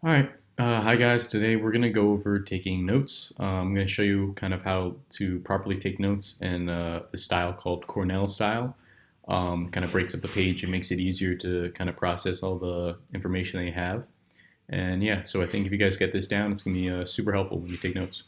All right. Hi guys. Today we're gonna go over taking notes. I'm gonna show you kind of how to properly take notes in the style called Cornell style. Kind of breaks up the page and makes it easier to kind of process all the information that you have. And yeah, so I think if you guys get this down, it's gonna be super helpful when you take notes.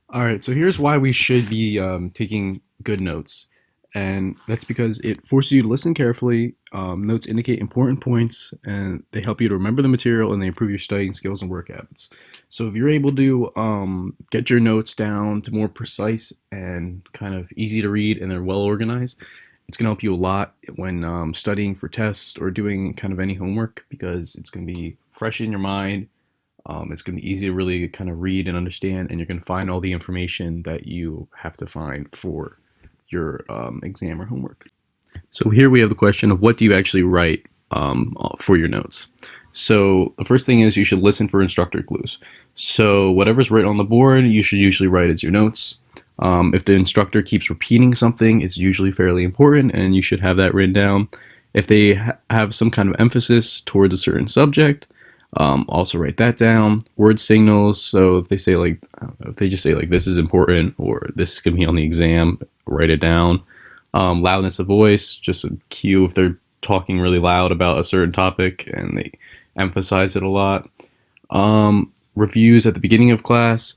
All right, so here's why we should be taking good notes. And that's because it forces you to listen carefully. Notes indicate important points and they help you to remember the material and they improve your studying skills and work habits. So, if you're able to get your notes down to more precise and kind of easy to read and they're well organized, it's going to help you a lot when studying for tests or doing kind of any homework because it's going to be fresh in your mind. It's going to be easy to really kind of read and understand, and you're going to find all the information that you have to find for your exam or homework. So here we have the question of what do you actually write for your notes. So the first thing is you should listen for instructor clues. So whatever's written on the board, you should usually write as your notes. If the instructor keeps repeating something, it's usually fairly important, and you should have that written down. If they have some kind of emphasis towards a certain subject, also write that down. Word signals. So if they say like, if they just say like this is important or this is gonna be on the exam, write it down. Loudness of voice, just a cue if they're talking really loud about a certain topic and they emphasize it a lot. Reviews at the beginning of class.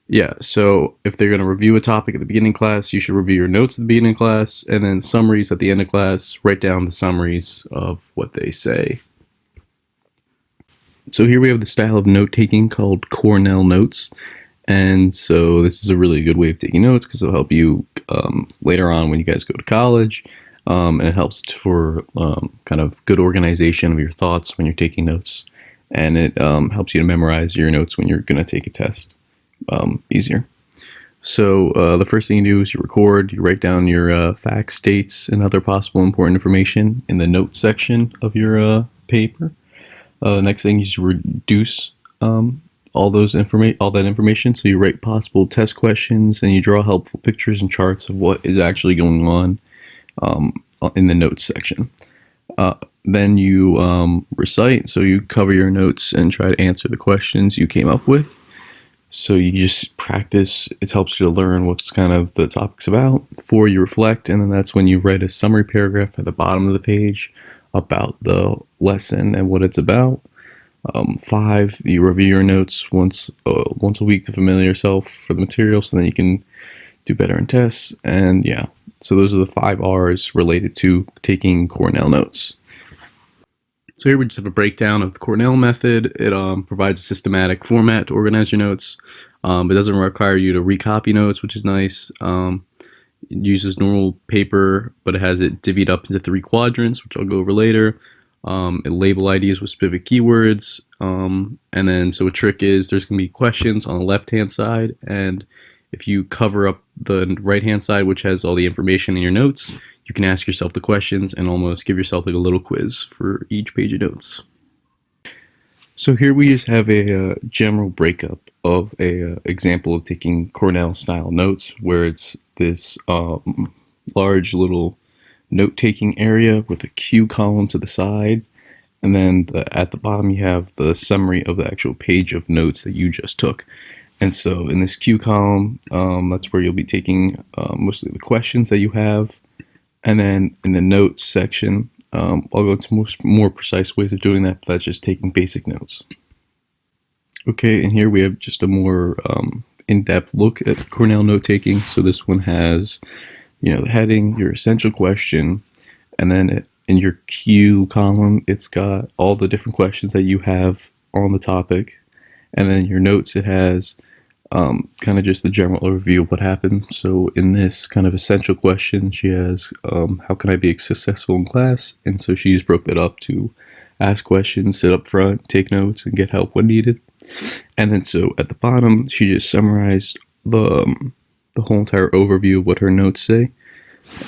Yeah, so if they're going to review a topic at the beginning of class, you should review your notes at the beginning of class, and then summaries at the end of class. Write down the summaries of what they say. So here we have the style of note taking called Cornell notes. And so this is a really good way of taking notes because it'll help you later on when you guys go to college. And it helps for kind of good organization of your thoughts when you're taking notes. And it helps you to memorize your notes when you're going to take a test easier. So the first thing you do is you record, you write down your facts, dates, and other possible important information in the notes section of your paper. The next thing is you reduce all that information. So you write possible test questions and you draw helpful pictures and charts of what is actually going on um, in the notes section. Then you recite. So you cover your notes and try to answer the questions you came up with. So you just practice. It helps you to learn what's kind of the topic's about before you reflect, and then that's when you write a summary paragraph at the bottom of the page about the lesson and what it's about. Five, you review your notes once a week to familiar yourself for the material, so then you can do better in tests. And yeah, so those are the 5 R's related to taking Cornell notes. So here we just have a breakdown of the Cornell method. It provides a systematic format to organize your notes. It doesn't require you to recopy notes, which is nice. It uses normal paper, but it has it divvied up into 3 quadrants, which I'll go over later. It label IDs with specific keywords. And then, so a trick is there's going to be questions on the left-hand side, and if you cover up the right-hand side, which has all the information in your notes, you can ask yourself the questions and almost give yourself like a little quiz for each page of notes. So here we just have a general breakup of a example of taking Cornell style notes, where it's this large little note-taking area with a Q column to the side, and then at the bottom you have the summary of the actual page of notes that you just took. And so in this Q column, that's where you'll be taking mostly the questions that you have. And then in the notes section, I'll go into more precise ways of doing that, but that's just taking basic notes. Okay, and here we have just a more in-depth look at Cornell note taking. So this one has, the heading, your essential question, and then in your Q column, it's got all the different questions that you have on the topic. And then your notes, it has kind of just the general overview of what happened. So in this kind of essential question, she has, how can I be successful in class? And so she just broke that up to ask questions, sit up front, take notes, and get help when needed. And then so at the bottom, she just summarized the whole entire overview of what her notes say.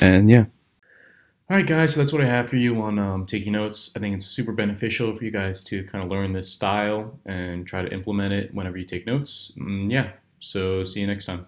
And yeah. All right, guys. So that's what I have for you on taking notes. I think it's super beneficial for you guys to kind of learn this style and try to implement it whenever you take notes. Yeah. So see you next time.